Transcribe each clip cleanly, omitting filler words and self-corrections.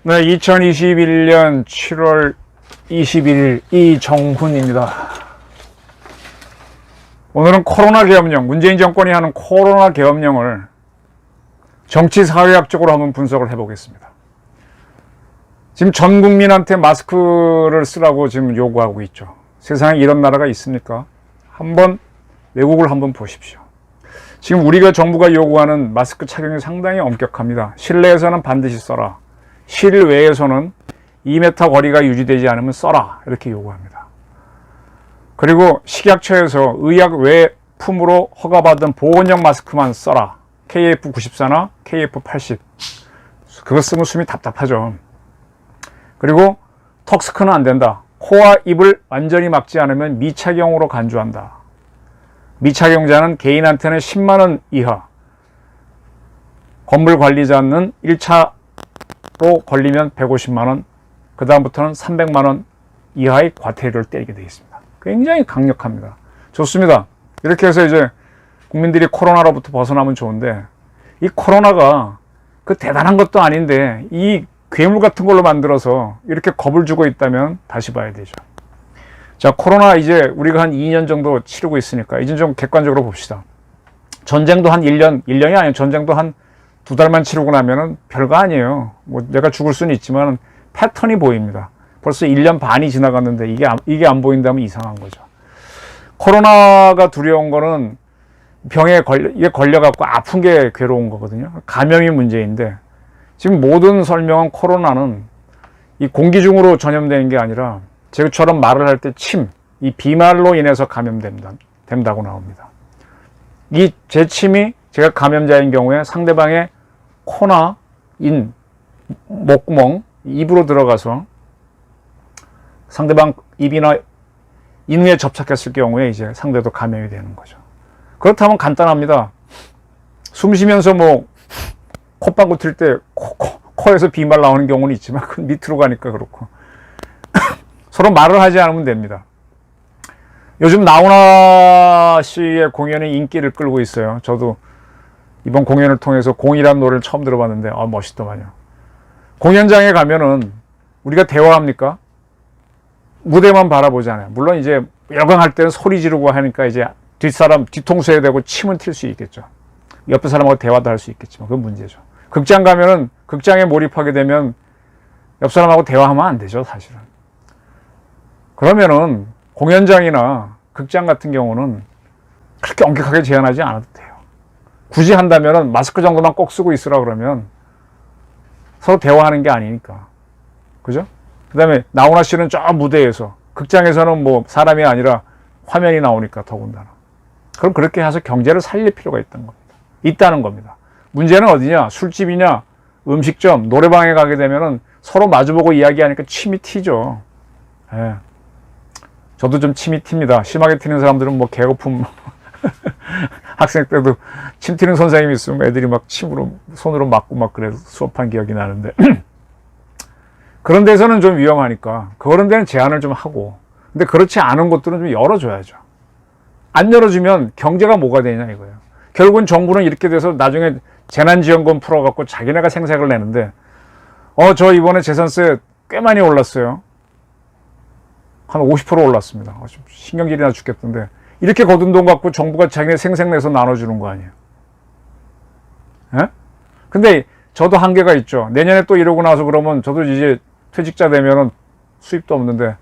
네, 2021년 7월 21일 이정훈입니다. 오늘은 코로나 계엄령, 문재인 정권이 하는 코로나 계엄령을 정치사회학적으로 한번 분석을 해보겠습니다. 지금 전 국민한테 마스크를 쓰라고 지금 요구하고 있죠. 세상에 이런 나라가 있습니까? 한번 외국을 한번 보십시오. 지금 우리가 정부가 요구하는 마스크 착용이 상당히 엄격합니다. 실내에서는 반드시 써라. 실외에서는 2m 거리가 유지되지 않으면 써라. 이렇게 요구합니다. 그리고 식약처에서 의약 외품으로 허가받은 보온형 마스크만 써라. KF94나 KF80. 그거 쓰면 숨이 답답하죠. 그리고 턱스크는 안 된다. 코와 입을 완전히 막지 않으면 미착용으로 간주한다. 미착용자는 개인한테는 10만원 이하, 건물 관리자는 1차로 걸리면 150만원, 그 다음부터는 300만원 이하의 과태료를 때리게 되어 있습니다. 굉장히 강력합니다. 좋습니다. 이렇게 해서 이제 국민들이 코로나로부터 벗어나면 좋은데, 이 코로나가 그 대단한 것도 아닌데 이 괴물 같은 걸로 만들어서 이렇게 겁을 주고 있다면 다시 봐야 되죠. 자, 코로나 이제 우리가 한 2년 정도 치르고 있으니까 이제 좀 객관적으로 봅시다. 전쟁도 한 1년이 아니에요. 전쟁도 한 2달만 치르고 나면은 별거 아니에요. 뭐 내가 죽을 수는 있지만 패턴이 보입니다. 벌써 1년 반이 지나갔는데 이게 안 보인다면 이상한 거죠. 코로나가 두려운 거는 병에 걸려갖고 아픈 게 괴로운 거거든요. 감염이 문제인데, 지금 모든 설명은 코로나는 이 공기 중으로 전염되는 게 아니라 저처럼 말을 할 때 이 비말로 인해서 감염된다고 나옵니다. 이 제 침이 제가 감염자인 경우에 상대방의 코나 목구멍, 입으로 들어가서 상대방 입이나 인후에 접촉했을 경우에 이제 상대도 감염이 되는 거죠. 그렇다면 간단합니다. 숨 쉬면서 뭐 콧방구 틀 때 코에서 비말 나오는 경우는 있지만 그건 밑으로 가니까 그렇고 서로 말을 하지 않으면 됩니다. 요즘 나훈아 씨의 공연이 인기를 끌고 있어요. 저도 이번 공연을 통해서 공이라는 노래를 처음 들어봤는데 멋있더만요. 공연장에 가면은 우리가 대화합니까? 무대만 바라보잖아요. 물론 이제 여강할 때는 소리 지르고 하니까 이제 뒤통수에 대고 침은 튈 수 있겠죠. 옆에 사람하고 대화도 할 수 있겠지만 그건 문제죠. 극장 가면은 극장에 몰입하게 되면 옆 사람하고 대화하면 안 되죠, 사실은. 그러면은 공연장이나 극장 같은 경우는 그렇게 엄격하게 제한하지 않아도 돼요. 굳이 한다면은 마스크 정도만 꼭 쓰고 있으라 그러면 서로 대화하는 게 아니니까. 그죠? 그 다음에 나훈아 씨는 저 무대에서, 극장에서는 뭐 사람이 아니라 화면이 나오니까 더군다나. 그럼 그렇게 해서 경제를 살릴 필요가 있다는 겁니다. 문제는 어디냐? 술집이냐? 음식점, 노래방에 가게 되면은 서로 마주보고 이야기하니까 침이 튀죠. 예. 저도 좀 침이 튑니다. 심하게 튀는 사람들은 뭐 개거품 학생 때도 침 튀는 선생님이 있으면 애들이 막 손으로 맞고 막 그래서 수업한 기억이 나는데 그런 데서는 좀 위험하니까 그런 데는 제한을 좀 하고, 근데 그렇지 않은 곳들은 좀 열어줘야죠. 안 열어주면 경제가 뭐가 되냐 이거예요. 결국은 정부는 이렇게 돼서 나중에 재난지원금 풀어갖고 자기네가 생색을 내는데, 저 이번에 재산세 꽤 많이 올랐어요. 한 50% 올랐습니다. 신경질이 나 죽겠던데, 이렇게 거둔 돈 갖고 정부가 자기네 생색내서 나눠주는 거 아니에요. 예? 근데 저도 한계가 있죠. 내년에 또 이러고 나서 그러면 저도 이제 퇴직자 되면은 수입도 없는데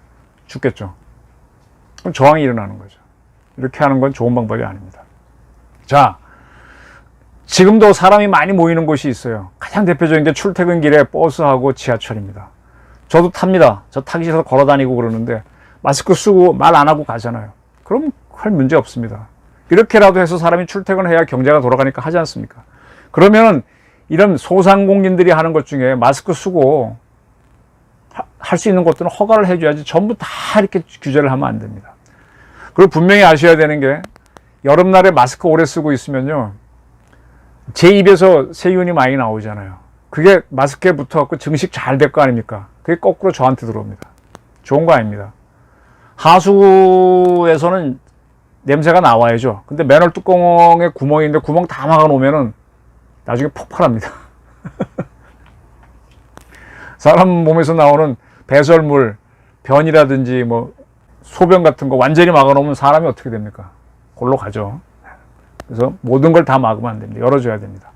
죽겠죠. 그럼 저항이 일어나는 거죠. 이렇게 하는 건 좋은 방법이 아닙니다. 자, 지금도 사람이 많이 모이는 곳이 있어요. 가장 대표적인 게 출퇴근길에 버스하고 지하철입니다. 저도 탑니다. 저 타기 싫어서 걸어 다니고 그러는데 마스크 쓰고 말 안 하고 가잖아요. 그럼 할 문제 없습니다. 이렇게라도 해서 사람이 출퇴근을 해야 경제가 돌아가니까 하지 않습니까? 그러면은 이런 소상공인들이 하는 것 중에 마스크 쓰고 할 수 있는 것들은 허가를 해줘야지 전부 다 이렇게 규제를 하면 안 됩니다. 그리고 분명히 아셔야 되는 게, 여름날에 마스크 오래 쓰고 있으면요, 제 입에서 세균이 많이 나오잖아요. 그게 마스크에 붙어갖고 증식 잘 될 거 아닙니까? 그게 거꾸로 저한테 들어옵니다. 좋은 거 아닙니다. 하수구에서는 냄새가 나와야죠. 근데 맨홀 뚜껑에 구멍이 있는데 구멍 다 막아 놓으면은 나중에 폭발합니다. 사람 몸에서 나오는 배설물, 변이라든지 뭐 소변 같은 거 완전히 막아 놓으면 사람이 어떻게 됩니까? 골로 가죠. 그래서 모든 걸 다 막으면 안 됩니다. 열어줘야 됩니다.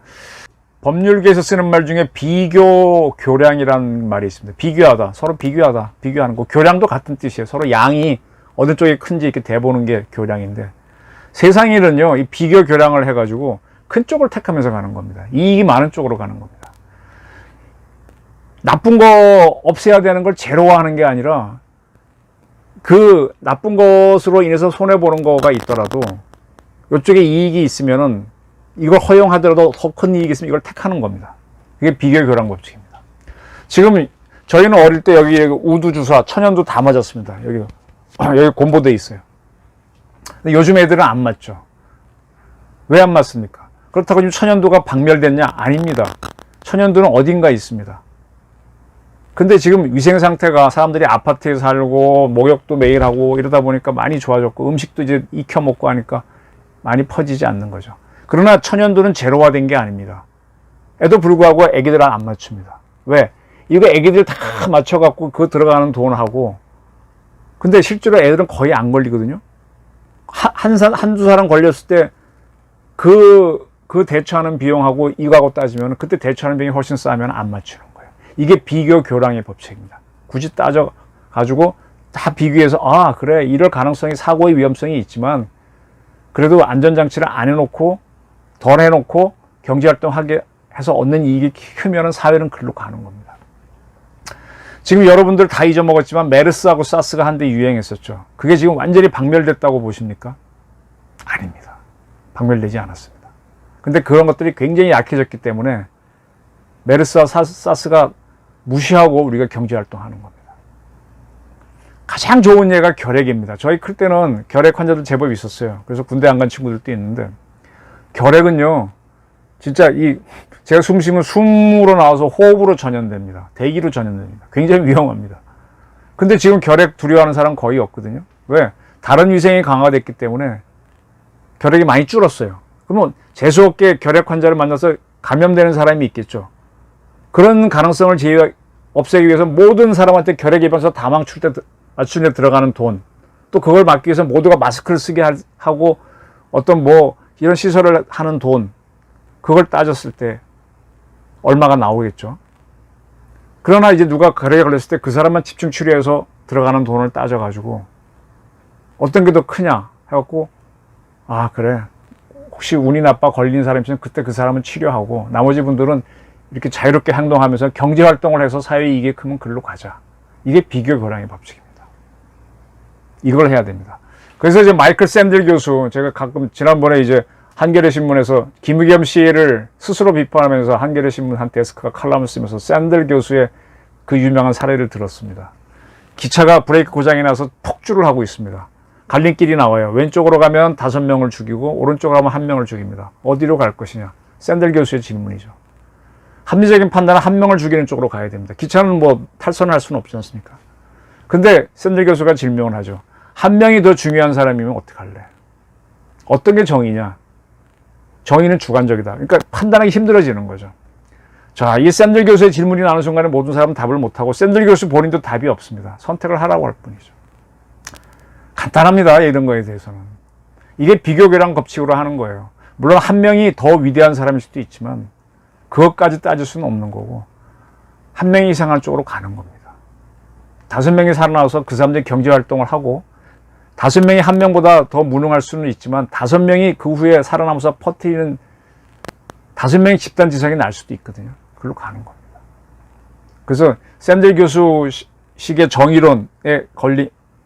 법률계에서 쓰는 말 중에 비교 교량이라는 말이 있습니다. 비교하다, 서로 비교하다, 비교하는 거. 교량도 같은 뜻이에요. 서로 양이 어느 쪽이 큰지 이렇게 대보는 게 교량인데, 세상 일은요, 이 비교 교량을 해가지고 큰 쪽을 택하면서 가는 겁니다. 이익이 많은 쪽으로 가는 겁니다. 나쁜 거 없애야 되는 걸 제로화하는 게 아니라, 그 나쁜 것으로 인해서 손해보는 거가 있더라도 이쪽에 이익이 있으면은 이걸 허용하더라도 더 큰 이익이 있으면 이걸 택하는 겁니다. 이게 비교 교량 법칙입니다. 지금 저희는 어릴 때 여기 우두 주사, 천연두 다 맞았습니다. 여기 곰보돼 있어요. 근데 요즘 애들은 안 맞죠. 왜 안 맞습니까? 그렇다고 지금 천연두가 박멸됐냐? 아닙니다. 천연두는 어딘가 있습니다. 근데 지금 위생 상태가 사람들이 아파트에 살고 목욕도 매일 하고 이러다 보니까 많이 좋아졌고 음식도 이제 익혀 먹고 하니까 많이 퍼지지 않는 거죠. 그러나 천연두는 제로화된 게 아닙니다. 에도 불구하고 애기들은 안 맞춥니다. 왜? 이거 애기들 다 맞춰갖고 그거 들어가는 돈하고, 근데 실제로 애들은 거의 안 걸리거든요. 한두 사람 걸렸을 때 그 대처하는 비용하고 이거하고 따지면 그때 대처하는 비용이 훨씬 싸면 안 맞추는 거예요. 이게 비교 교량의 법칙입니다. 굳이 따져가지고 다 비교해서, 아, 그래, 이럴 가능성이, 사고의 위험성이 있지만 그래도 안전장치를 안 해놓고 덜 해놓고 경제활동하게 해서 얻는 이익이 크면 사회는 글로 가는 겁니다. 지금 여러분들 다 잊어먹었지만 메르스하고 사스가 한때 유행했었죠. 그게 지금 완전히 박멸됐다고 보십니까? 아닙니다. 박멸되지 않았습니다. 근데 그런 것들이 굉장히 약해졌기 때문에 메르스와 사스가 무시하고 우리가 경제활동하는 겁니다. 가장 좋은 예가 결핵입니다. 저희 클 때는 결핵 환자들 제법 있었어요. 그래서 군대 안 간 친구들도 있는데, 결핵은요, 진짜 제가 숨 쉬면 숨으로 나와서 호흡으로 전염됩니다. 대기로 전염됩니다. 굉장히 위험합니다. 근데 지금 결핵 두려워하는 사람 거의 없거든요. 왜? 다른 위생이 강화됐기 때문에 결핵이 많이 줄었어요. 그러면 재수없게 결핵 환자를 만나서 감염되는 사람이 있겠죠. 그런 가능성을 없애기 위해서 모든 사람한테 결핵 예방서 다 맞추는 데 들어가는 돈, 또 그걸 막기 위해서 모두가 마스크를 쓰게 하고 어떤 이런 시설을 하는 돈, 그걸 따졌을 때 얼마가 나오겠죠. 그러나 이제 누가 결핵에 걸렸을 때 그 사람만 집중 치료해서 들어가는 돈을 따져가지고 어떤 게 더 크냐 해갖고, 아, 그래, 혹시 운이 나빠 걸린 사람이 있으면 그때 그 사람은 치료하고 나머지 분들은 이렇게 자유롭게 행동하면서 경제활동을 해서 사회 이익이 크면 글로 가자. 이게 비교 교량의 법칙입니다. 이걸 해야 됩니다. 그래서 이제 마이클 샌들 교수, 제가 가끔 지난번에 이제 한겨레 신문에서 김의겸 씨를 스스로 비판하면서 한겨레 신문 한 데스크가 칼럼을 쓰면서 샌들 교수의 그 유명한 사례를 들었습니다. 기차가 브레이크 고장이 나서 폭주를 하고 있습니다. 갈림길이 나와요. 왼쪽으로 가면 5명을 죽이고 오른쪽으로 가면 1명을 죽입니다. 어디로 갈 것이냐? 샌들 교수의 질문이죠. 합리적인 판단은 1명을 죽이는 쪽으로 가야 됩니다. 기차는 탈선할 수는 없지 않습니까? 근데 샌들 교수가 질문을 하죠. 1명이 더 중요한 사람이면 어떡할래? 어떤 게 정의냐? 정의는 주관적이다. 그러니까 판단하기 힘들어지는 거죠. 자, 이 샌들 교수의 질문이 나오는 순간에 모든 사람은 답을 못하고 샌들 교수 본인도 답이 없습니다. 선택을 하라고 할 뿐이죠. 간단합니다. 이런 거에 대해서는. 이게 비교교량 법칙으로 하는 거예요. 물론 1명이 더 위대한 사람일 수도 있지만 그것까지 따질 수는 없는 거고 1명이 이상한 쪽으로 가는 겁니다. 5명이 살아나와서 그 사람들이 경제활동을 하고 5명이 1명보다 더 무능할 수는 있지만 5명이 그 후에 살아남아서 퍼뜨리는 5명의 집단지성이 날 수도 있거든요. 그걸로 가는 겁니다. 그래서 샌들 교수식의 정의론에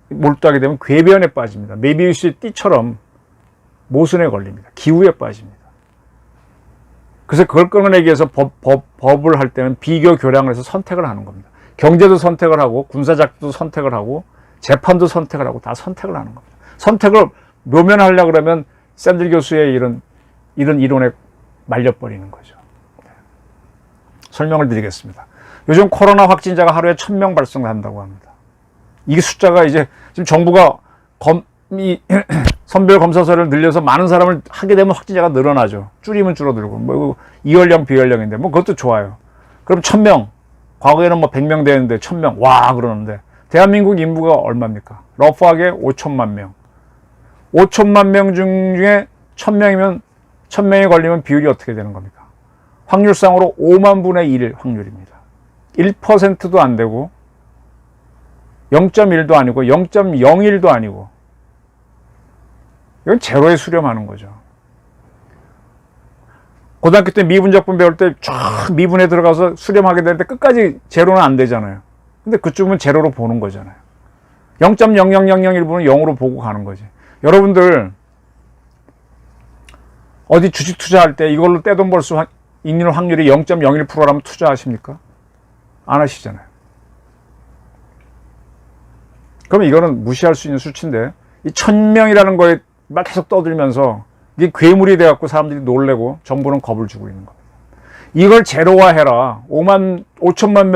몰두하게 되면 궤변에 빠집니다. 메비우스의 띠처럼 모순에 걸립니다. 기우에 빠집니다. 그래서 그걸 끊어내기 위해서 법을 할 때는 비교 교량을 해서 선택을 하는 겁니다. 경제도 선택을 하고 군사작도 선택을 하고 재판도 선택을 하고 다 선택을 하는 겁니다. 선택을 묘면하려고 그러면 샌들 교수의 이런 이론에 말려버리는 거죠. 설명을 드리겠습니다. 요즘 코로나 확진자가 하루에 1000명 발생한다고 합니다. 이게 숫자가 이제 지금 정부가 선별 검사소를 늘려서 많은 사람을 하게 되면 확진자가 늘어나죠. 줄이면 줄어들고. 뭐, 이연령, 비연령인데, 뭐, 그것도 좋아요. 그럼 1000명. 과거에는 뭐 100명 되는데 1000명. 와, 그러는데. 대한민국 인구가 얼마입니까? 러프하게 5천만 명. 5천만 명 중에 1000명이면, 1000명이 걸리면 비율이 어떻게 되는 겁니까? 확률상으로 5만 분의 1 확률입니다. 1%도 안 되고, 0.1도 아니고, 0.01도 아니고, 이건 제로에 수렴하는 거죠. 고등학교 때 미분적분 배울 때 쫙 미분에 들어가서 수렴하게 되는데 끝까지 제로는 안 되잖아요. 근데 그쯤은 제로로 보는 거잖아요. 0.00001분은 0으로 보고 가는 거지. 여러분들 어디 주식 투자할 때 이걸로 떼돈 벌 수 있는 확률이 0.01%라면 투자하십니까? 안 하시잖아요. 그럼 이거는 무시할 수 있는 수치인데, 이 1000명이라는 거에 막 계속 떠들면서 이게 괴물이 돼갖고 사람들이 놀래고 정부는 겁을 주고 있는 겁니다. 이걸 제로화해라. 5천만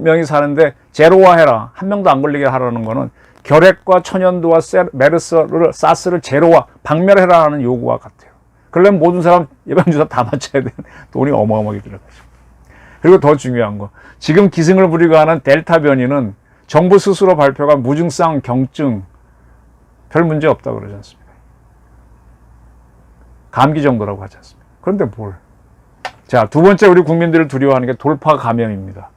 명이 사는데 제로화해라. 한 명도 안 걸리게 하라는 거는 결핵과 천연두와 메르스를, 사스를 제로화, 박멸해라는 요구와 같아요. 그러려면 모든 사람 예방주사 다 맞춰야 되는 돈이 어마어마하게 들어가죠. 그리고 더 중요한 거, 지금 기승을 부리고 하는 델타 변이는 정부 스스로 발표한 무증상 경증 별 문제 없다고 그러지 않습니까? 감기 정도라고 하지 않습니까? 그런데 뭘? 자, 두 번째 우리 국민들을 두려워하는 게 돌파 감염입니다.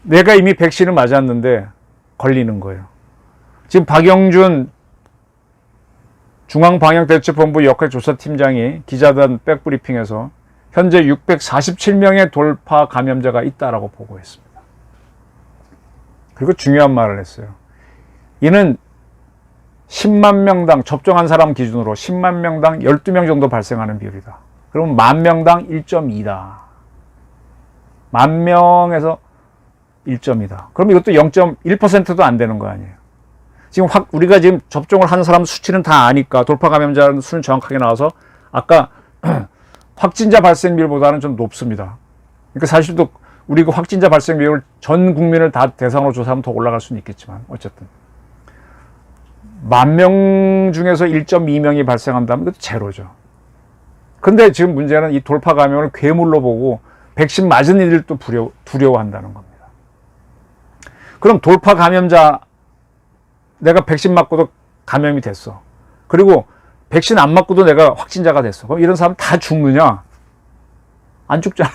내가 이미 백신을 맞았는데 걸리는 거예요. 지금 박영준 중앙방역대책본부 역할조사팀장이 기자단 백브리핑에서 현재 647명의 돌파 감염자가 있다라고 보고했습니다. 그리고 중요한 말을 했어요. 이는 10만 명당 접종한 사람 기준으로 10만 명당 12명 정도 발생하는 비율이다. 그러면 10,000명당 1.2다. 10,000명에서 1.2다. 그럼 이것도 0.1%도 안 되는 거 아니에요. 지금 우리가 지금 접종을 한 사람 수치는 다 아니까 돌파 감염자 수는 정확하게 나와서 아까 확진자 발생 비율보다는 좀 높습니다. 그러니까 사실 또 우리 그 확진자 발생 비율을 전 국민을 다 대상으로 조사하면 더 올라갈 수는 있겠지만 어쨌든 10,000명 중에서 1.2명이 발생한다면 그것도 제로죠. 근데 지금 문제는 이 돌파 감염을 괴물로 보고 백신 맞은 이들도 두려워한다는 겁니다. 그럼 돌파 감염자, 내가 백신 맞고도 감염이 됐어. 그리고 백신 안 맞고도 내가 확진자가 됐어. 그럼 이런 사람 다 죽느냐? 안 죽잖아요.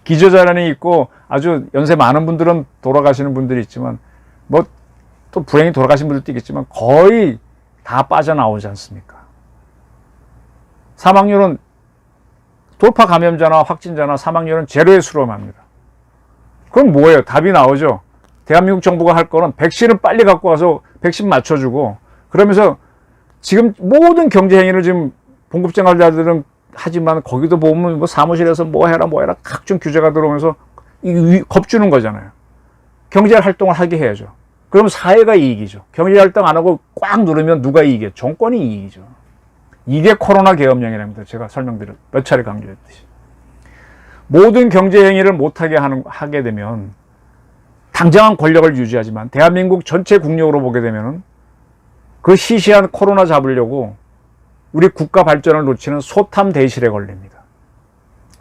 기저질환이 있고 아주 연세 많은 분들은 돌아가시는 분들이 있지만 뭐 또 불행히 돌아가신 분들도 있겠지만 거의 다 빠져나오지 않습니까? 사망률은 돌파 감염자나 확진자나 사망률은 제로에 수렴합니다. 그럼 뭐예요? 답이 나오죠. 대한민국 정부가 할 거는 백신을 빨리 갖고 와서 백신 맞춰주고, 그러면서 지금 모든 경제 행위를 지금 봉급생활자들은 하지만 거기도 보면 뭐 사무실에서 뭐 해라 각종 규제가 들어오면서 겁주는 거잖아요. 경제 활동을 하게 해야죠. 그럼 사회가 이익이죠. 경제 활동 안 하고 꽉 누르면 누가 이익이에요? 정권이 이익이죠. 이게 코로나 계엄령이랍니다. 제가 몇 차례 강조했듯이. 모든 경제 행위를 못하게 하게 되면 당장은 권력을 유지하지만 대한민국 전체 국력으로 보게 되면 그 시시한 코로나 잡으려고 우리 국가 발전을 놓치는 소탐 대실에 걸립니다.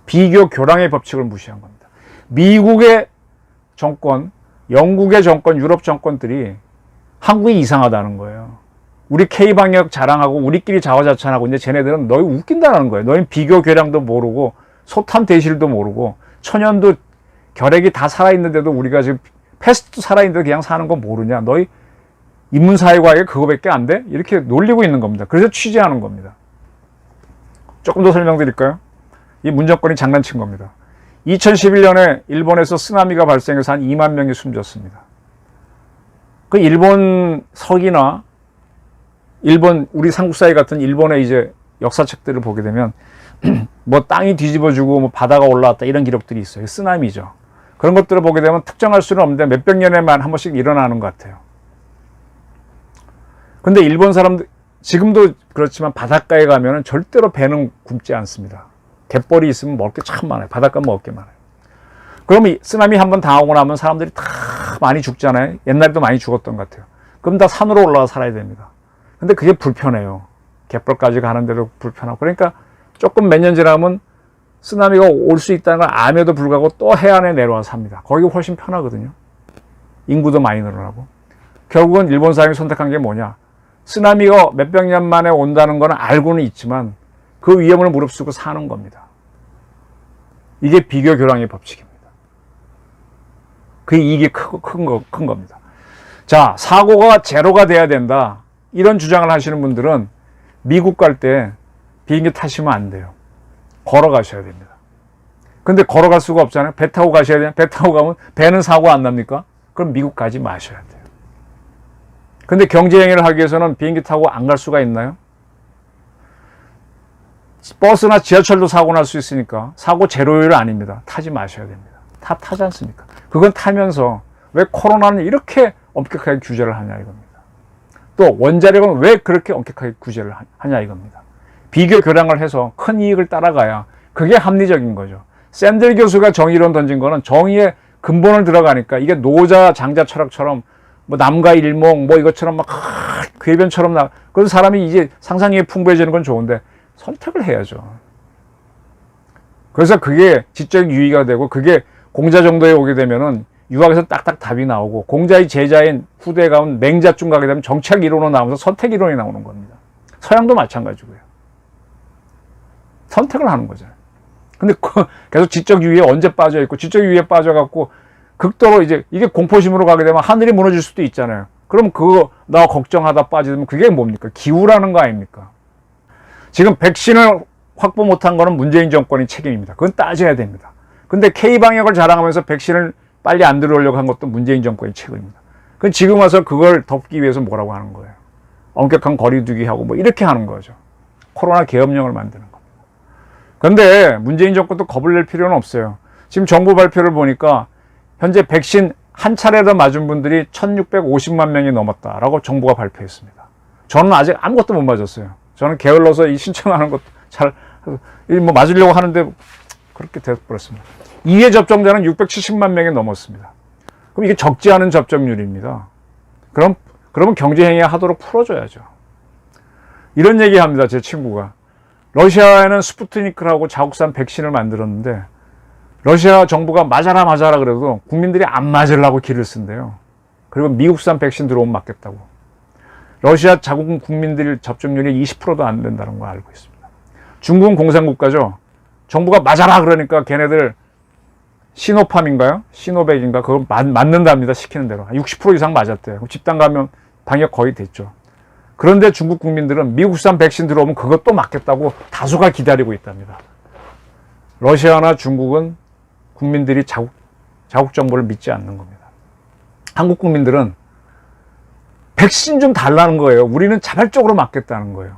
비교 교량의 법칙을 무시한 겁니다. 미국의 정권, 영국의 정권, 유럽 정권들이 한국이 이상하다는 거예요. 우리 K방역 자랑하고 우리끼리 자화자찬하고 이제 쟤네들은 너희 웃긴다는 거예요. 너희 비교 교량도 모르고 소탐 대실도 모르고 천연도 결핵이 다 살아있는데도 우리가 지금 패스트도 살아있는데 그냥 사는 거 모르냐? 너희 인문사회과학에 그거밖에 안 돼? 이렇게 놀리고 있는 겁니다. 그래서 취재하는 겁니다. 조금 더 설명드릴까요? 이 문정권이 장난친 겁니다. 2011년에 일본에서 쓰나미가 발생해서 한 2만 명이 숨졌습니다. 그 일본 석이나 일본, 우리 삼국사회 같은 일본의 이제 역사책들을 보게 되면 뭐 땅이 뒤집어지고 뭐 바다가 올라왔다 이런 기록들이 있어요. 쓰나미죠. 그런 것들을 보게 되면 특정할 수는 없는데 몇백 년에만 한 번씩 일어나는 것 같아요. 근데 일본 사람들, 지금도 그렇지만 바닷가에 가면은 절대로 배는 굶지 않습니다. 갯벌이 있으면 먹을 게 참 많아요. 바닷가 먹을 게 많아요. 그러면 쓰나미 한번 당하고 나면 사람들이 다 많이 죽잖아요. 옛날에도 많이 죽었던 것 같아요. 그럼 다 산으로 올라가 살아야 됩니다. 근데 그게 불편해요. 갯벌까지 가는데도 불편하고. 그러니까 조금 몇 년 지나면 쓰나미가 올 수 있다는 걸 암에도 불구하고 또 해안에 내려와 삽니다. 거기가 훨씬 편하거든요. 인구도 많이 늘어나고. 결국은 일본 사람이 선택한 게 뭐냐? 쓰나미가 몇백 년 만에 온다는 건 알고는 있지만 그 위험을 무릅쓰고 사는 겁니다. 이게 비교 교량의 법칙입니다. 그 이익이 큰 겁니다. 자, 사고가 제로가 돼야 된다. 이런 주장을 하시는 분들은 미국 갈 때 비행기 타시면 안 돼요. 걸어가셔야 됩니다. 근데 걸어갈 수가 없잖아요. 배 타고 가셔야 돼요. 배 타고 가면 배는 사고 안 납니까? 그럼 미국 가지 마셔야 돼요. 근데 경제행위를 하기 위해서는 비행기 타고 안 갈 수가 있나요? 버스나 지하철도 사고 날 수 있으니까 사고 제로율 아닙니다. 타지 마셔야 됩니다. 다 타지 않습니까? 그건 타면서 왜 코로나는 이렇게 엄격하게 규제를 하냐 이겁니다. 또 원자력은 왜 그렇게 엄격하게 규제를 하냐 이겁니다. 비교 교량을 해서 큰 이익을 따라가야 그게 합리적인 거죠. 샌들 교수가 정의론 던진 거는 정의의 근본을 들어가니까 이게 노자 장자 철학처럼 뭐 남과 일몽 뭐 이것처럼 막 궤변처럼 그래서 사람이 이제 상상력이 풍부해지는 건 좋은데 선택을 해야죠. 그래서 그게 지적 유의가 되고 그게 공자 정도에 오게 되면은 유학에서 딱딱 답이 나오고 공자의 제자인 후대에 가면 맹자쯤 가게 되면 정책 이론으로 나오면서 선택 이론이 나오는 겁니다. 서양도 마찬가지고요. 선택을 하는 거죠. 근데 계속 지적 유의에 언제 빠져 있고 지적 유의에 빠져갖고 극도로 이제 이게 공포심으로 가게 되면 하늘이 무너질 수도 있잖아요. 그럼 그거 나 걱정하다 빠지면 그게 뭡니까? 기우라는 거 아닙니까? 지금 백신을 확보 못한 거는 문재인 정권의 책임입니다. 그건 따져야 됩니다. 근데 K방역을 자랑하면서 백신을 빨리 안 들어오려고 한 것도 문재인 정권의 책임입니다. 그럼 지금 와서 그걸 덮기 위해서 뭐라고 하는 거예요? 엄격한 거리두기 하고 뭐 이렇게 하는 거죠. 코로나 계엄령을 만드는 겁니다. 그런데 문재인 정권도 겁을 낼 필요는 없어요. 지금 정부 발표를 보니까 현재 백신 한 차례로 맞은 분들이 1650만 명이 넘었다라고 정부가 발표했습니다. 저는 아직 아무것도 못 맞았어요. 저는 게을러서 이 신청하는 것도 뭐 맞으려고 하는데 그렇게 돼버렸습니다. 2회 접종자는 670만 명이 넘었습니다. 그럼 이게 적지 않은 접종률입니다. 그러면 경제행위 하도록 풀어줘야죠. 이런 얘기 합니다. 제 친구가. 러시아에는 스푸트니크라고 자국산 백신을 만들었는데 러시아 정부가 맞아라 그래도 국민들이 안 맞으려고 기를 쓴대요. 그리고 미국산 백신 들어오면 맞겠다고. 러시아 자국 국민들 접종률이 20%도 안 된다는 거 알고 있습니다. 중국은 공산국가죠. 정부가 맞아라 그러니까 걔네들 시노팜인가요? 시노백인가? 그거 맞는답니다. 시키는 대로. 60% 이상 맞았대요. 그럼 집단 감염 방역 거의 됐죠. 그런데 중국 국민들은 미국산 백신 들어오면 그것도 맞겠다고 다수가 기다리고 있답니다. 러시아나 중국은 국민들이 자국 정보를 믿지 않는 겁니다. 한국 국민들은 백신 좀 달라는 거예요. 우리는 자발적으로 맞겠다는 거예요.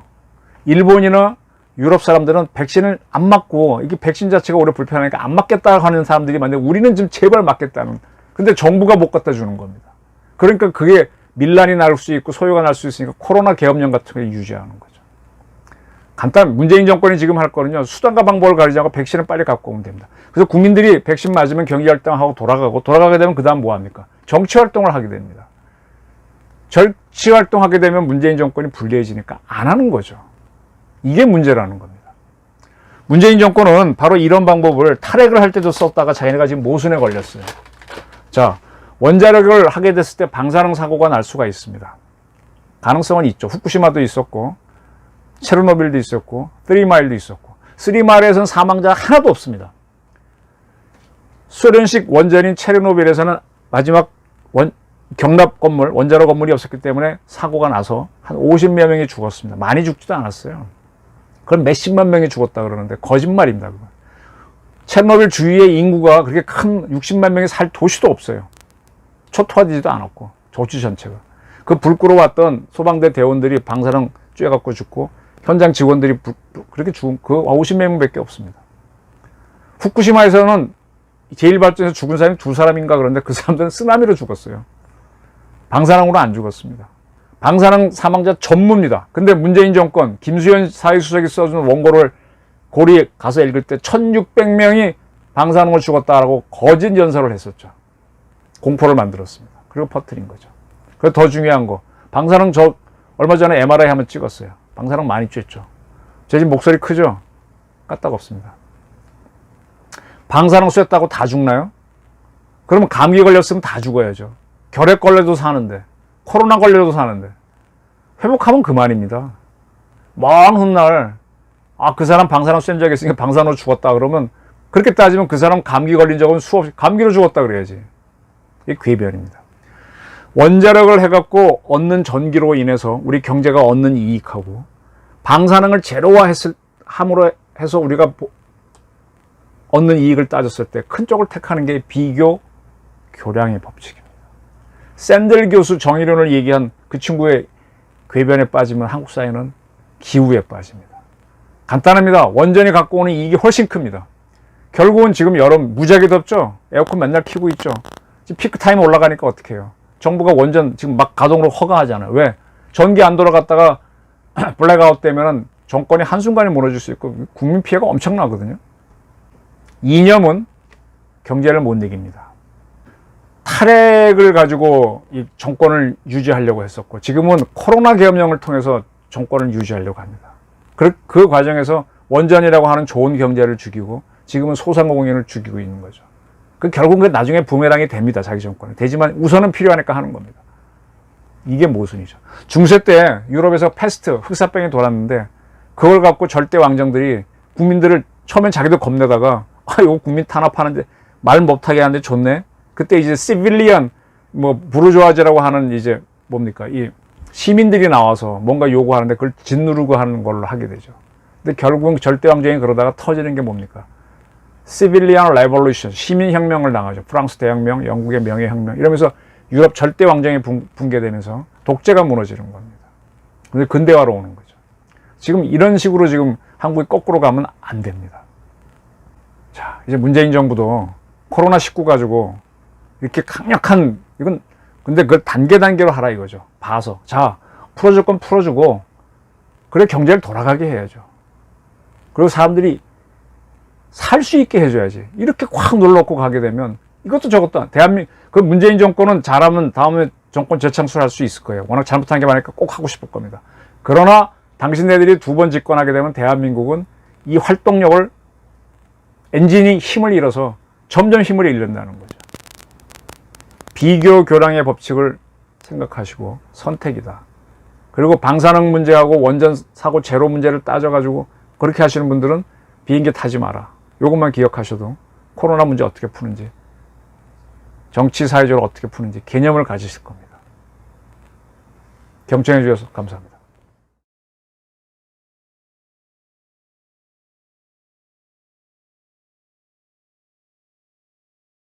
일본이나 유럽 사람들은 백신을 안 맞고 이게 백신 자체가 오래 불편하니까 안 맞겠다 하는 사람들이 많은데 우리는 좀 제발 맞겠다는. 근데 정부가 못 갖다 주는 겁니다. 그러니까 그게 밀란이 날 수 있고 소요가 날 수 있으니까 코로나 계엄령 같은 걸 유지하는 거죠. 문재인 정권이 지금 할 거는요, 수단과 방법을 가리지 않고 백신을 빨리 갖고 오면 됩니다. 그래서 국민들이 백신 맞으면 경기활동하고 돌아가게 되면 그 다음 뭐 합니까? 정치활동을 하게 됩니다. 정치활동하게 되면 문재인 정권이 불리해지니까 안 하는 거죠. 이게 문제라는 겁니다. 문재인 정권은 바로 이런 방법을 탈핵을 할 때도 썼다가 자기네가 지금 모순에 걸렸어요. 자, 원자력을 하게 됐을 때 방사능 사고가 날 수가 있습니다. 가능성은 있죠. 후쿠시마도 있었고 체르노빌도 있었고 3마일도 있었고 3마일에서는 사망자가 하나도 없습니다. 소련식 원전인 체르노빌에서는 마지막 경납 건물, 원자로 건물이 없었기 때문에 사고가 나서 한 50여 명이 죽었습니다. 많이 죽지도 않았어요. 그럼 몇십만 명이 죽었다 그러는데 거짓말입니다. 그건. 체르노빌 주위의 인구가 그렇게 큰 60만 명이 살 도시도 없어요. 초토화되지도 않았고 도시 전체가. 그 불 끄러 왔던 소방대 대원들이 방사능 쬐갖고 죽고 현장 직원들이 그렇게 죽은 그 50명밖에 없습니다. 후쿠시마에서는 제1발전에서 죽은 사람이 2사람인가 그런데 그 사람들은 쓰나미로 죽었어요. 방사능으로 안 죽었습니다. 방사능 사망자 전무입니다. 근데 문재인 정권 김수현 사회수석이 써준 원고를 고리 가서 읽을 때 1600명이 방사능을 죽었다라고 거짓 연설을 했었죠. 공포를 만들었습니다. 그리고 퍼뜨린 거죠. 그리고 더 중요한 거, 방사능 저 얼마 전에 MRI 한번 찍었어요. 방사능 많이 쬐죠. 제 지금 목소리 크죠? 까딱없습니다. 방사능 쐈다고 다 죽나요? 그러면 감기 걸렸으면 다 죽어야죠. 결핵 걸려도 사는데, 코로나 걸려도 사는데, 회복하면 그만입니다. 먼 훗날 그 사람 방사능 쏜 적이 있으니까 방사능으로 죽었다 그러면, 그렇게 따지면 그 사람 감기 걸린 적은 수없이 감기로 죽었다 그래야지. 이게 궤변입니다. 원자력을 해갖고 얻는 전기로 인해서 우리 경제가 얻는 이익하고, 방사능을 제로화함으로 해서 우리가 얻는 이익을 따졌을 때 큰 쪽을 택하는 게 비교 교량의 법칙입니다. 샌들 교수 정의론을 얘기한 그 친구의 궤변에 빠지면 한국 사회는 기우에 빠집니다. 간단합니다. 원전이 갖고 오는 이익이 훨씬 큽니다. 결국은 지금 여름 무지하게 덥죠? 에어컨 맨날 켜고 있죠? 지금 피크타임 올라가니까 어떻게 해요? 정부가 원전 지금 막 가동으로 허가하잖아요. 왜? 전기 안 돌아갔다가 블랙아웃 되면 정권이 한순간에 무너질 수 있고 국민 피해가 엄청나거든요. 이념은 경제를 못 이깁니다. 탈핵을 가지고 이 정권을 유지하려고 했었고, 지금은 코로나 계엄령을 통해서 정권을 유지하려고 합니다. 그 과정에서 원전이라고 하는 좋은 경제를 죽이고, 지금은 소상공인을 죽이고 있는 거죠. 결국은 나중에 부메랑이 됩니다. 자기 정권에. 되지만 우선은 필요하니까 하는 겁니다. 이게 모순이죠. 중세 때 유럽에서 패스트, 흑사병이 돌았는데, 그걸 갖고 절대 왕정들이 국민들을 처음엔 자기도 겁내다가, 이거 국민 탄압하는데 말 못하게 하는데 좋네. 그때 이제 시빌리언, 부르주아즈라고 하는 이제 뭡니까? 이 시민들이 나와서 뭔가 요구하는데 그걸 짓누르고 하는 걸로 하게 되죠. 근데 결국은 절대 왕정이 그러다가 터지는 게 뭡니까? 시빌리언 레볼루션, 시민혁명을 당하죠. 프랑스 대혁명, 영국의 명예혁명, 이러면서 유럽 절대 왕정이 붕괴되면서 독재가 무너지는 겁니다. 근데 근대화로 오는 거죠. 지금 이런 식으로 지금 한국이 거꾸로 가면 안 됩니다. 자, 이제 문재인 정부도 코로나19 가지고 이렇게 강력한, 이건 근데 그걸 단계로 하라 이거죠. 봐서. 자, 풀어줄 건 풀어주고, 그래 경제를 돌아가게 해야죠. 그리고 사람들이 살 수 있게 해줘야지. 이렇게 확 눌러놓고 가게 되면 이것도 저것도 그 문재인 정권은 잘하면 다음에 정권 재창출할 수 있을 거예요. 워낙 잘못한 게 많으니까 꼭 하고 싶을 겁니다. 그러나 당신네들이 2번 집권하게 되면 대한민국은 이 활동력을, 엔진이 힘을 잃어서 점점 힘을 잃는다는 거죠. 비교 교량의 법칙을 생각하시고 선택이다. 그리고 방사능 문제하고 원전 사고 제로 문제를 따져가지고 그렇게 하시는 분들은 비행기 타지 마라. 이것만 기억하셔도 코로나 문제 어떻게 푸는지, 정치 사회적으로 어떻게 푸는지 개념을 가지실 겁니다. 경청해 주셔서 감사합니다.